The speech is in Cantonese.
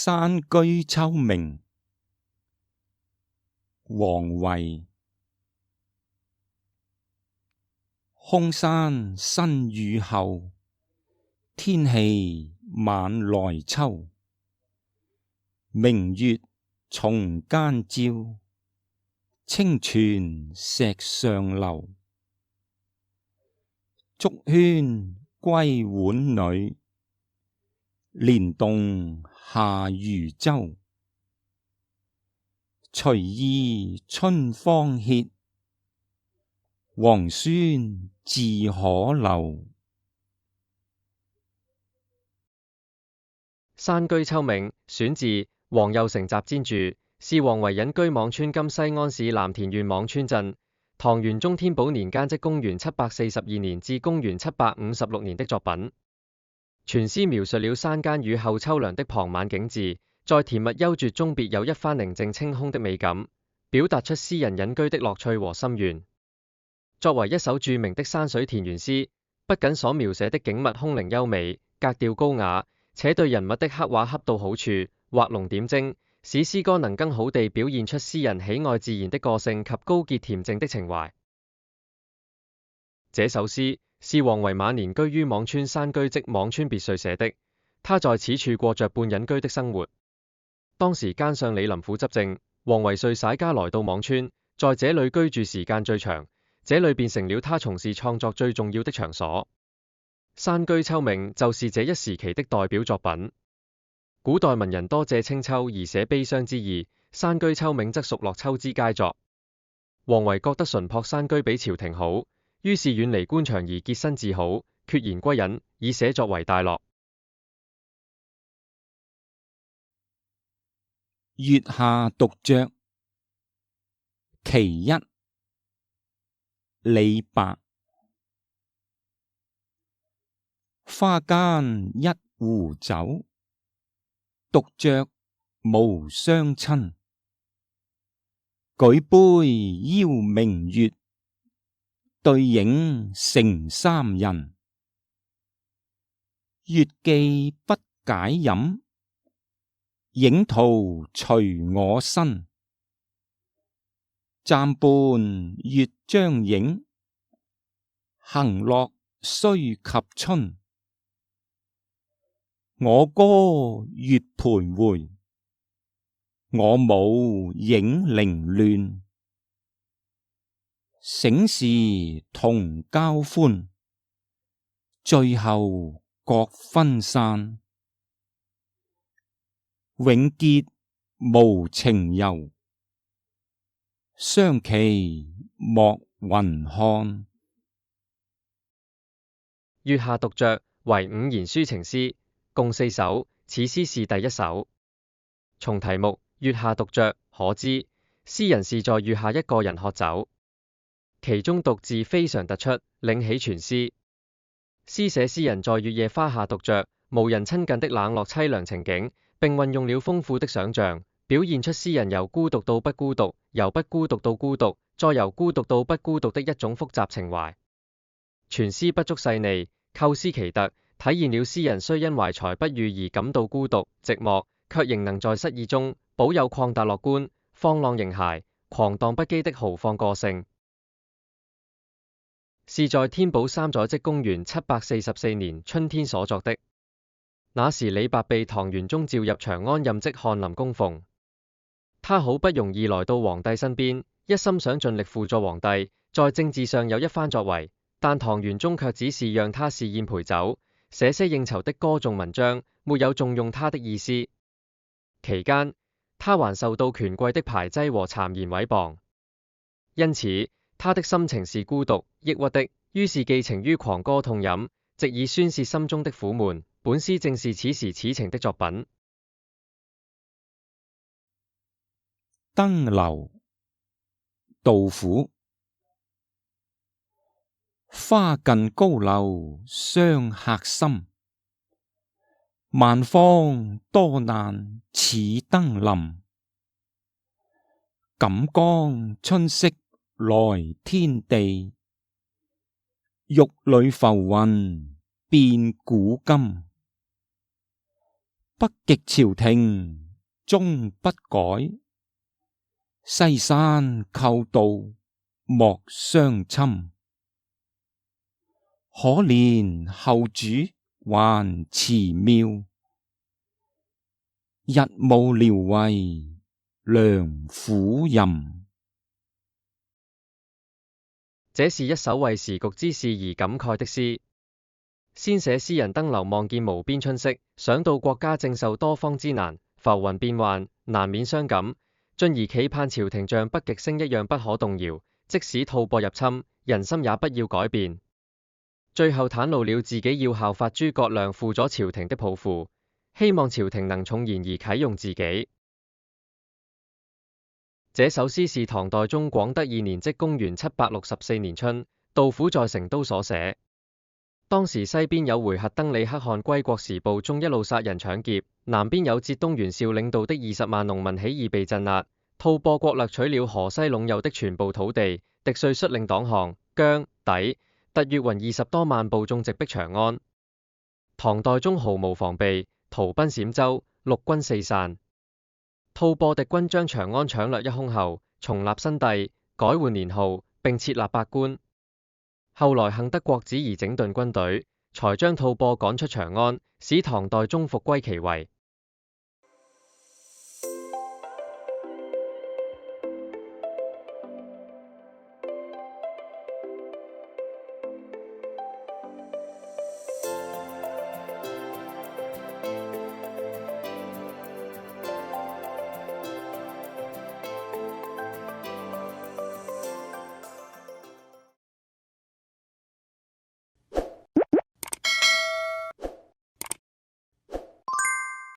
山居秋暝，王維。空山新雨後，天氣晚來秋。明月松間照，清泉石上流。竹喧歸浣女，蓮動下漁舟。隨意春芳歇，王孫自可留。山居秋暝選自王右成集箋著，是王維隱居輞村今西安市藍田縣輞村鎮，唐玄宗天寶年間即公元742年至公元756年的作品。全詩描述了山間雨後秋涼的傍晚景致，在甜蜜幽絕中別有一番寧靜清空的美感，表達出詩人隱居的樂趣和心願。作為一首著名的山水田園詩，不僅所描寫的景物空靈優美、格調高雅，且對人物的刻畫恰到好處，畫龍點睛，使詩歌能更好地表現出詩人喜愛自然的個性及高潔恬靜的情懷。這首詩是王維晚年居於輞村山居即輞村別墅寫的，他在此處過着半隱居的生活。當時奸相李林甫執政，王維遂徙家來到輞村，在這裏居住時間最長，這裏便成了他從事創作最重要的場所。山居秋暝就是這一時期的代表作品。古代文人多借清秋而寫悲傷之意，山居秋暝則屬樂秋之佳作。王維覺得純樸山居比朝廷好，於是遠離官場而潔身自好，決然歸隱，以寫作為大樂。月下獨酌，其一，李白。花間一壺酒，獨酌無相親。舉杯邀明月，對影成三人。月既不解飲，影徒隨我身。暫伴月將影，行樂須及春。我歌月徘徊，我舞影零亂。醒時同交歡，醉後各分散。永結無情遊，相期邈雲漢。月下獨酌為五言抒情詩，共4首，此詩是第1首。從題目月下獨酌可知，詩人是在月下一個人喝酒。其中獨字非常突出，領起全詩。詩寫詩人在月夜花下獨酌，無人親近的冷落淒涼情景，並運用了豐富的想象，表現出詩人由孤獨到不孤獨，由不孤獨到孤獨，再由孤獨到不孤獨的一種複雜情懷。全詩不足細膩，構思奇特，體現了詩人雖因懷才不遇而感到孤獨寂寞，卻仍能在失意中保有曠達樂觀、放浪形骸、狂蕩不羈的豪放個性。是在天寶3載即公元744年春天所作的。那時李白被唐玄宗召入長安任職翰林供奉，他好不容易來到皇帝身邊，一心想盡力輔助皇帝，在政治上有一番作為，但唐玄宗卻只是讓他侍宴陪酒，寫些應酬的歌頌文章，沒有重用他的意思。期間，他還受到權貴的排擠和讒言毀謗，因此他的心情是孤獨、抑鬱的，於是寄情於狂歌痛飲，藉以宣泄心中的苦悶。本詩正是此時此情的作品。登樓，杜甫。花近高樓傷客心，萬方多難似登臨。錦江春色來天地，玉壘浮雲變古今。北極朝廷終不改，西山寇盜莫相侵。可憐後主還祠廟，日暮聊為梁甫吟。這是一首為時局之事而感慨的詩。先寫詩人登樓望見無邊春色，想到國家正受多方之難，浮雲變幻，難免傷感，進而期盼朝廷像北極星一樣不可動搖，即使吐蕃入侵，人心也不要改變。最後袒露了自己要效法諸葛亮輔佐朝廷的抱負，希望朝廷能重言而啟用自己。這首詩是唐代宗廣德2年，即公元764年春，杜甫在成都所寫。當時西邊有回紇登里可汗歸國時部眾一路殺人搶劫，南邊有浙東袁紹領導的20萬農民起義被鎮壓，吐蕃國掠取了河西隴右的全部土地，敵遂率領黨項、姜、氐、突厥雲20多萬部眾直逼長安。唐代宗毫無防備，逃奔陝州，陸軍四散。吐蕃敵軍將長安搶掠一空後，重立新帝，改換年號，並設立百官。後來幸得國子而整頓軍隊，才將吐蕃趕出長安，使唐代宗復歸其位。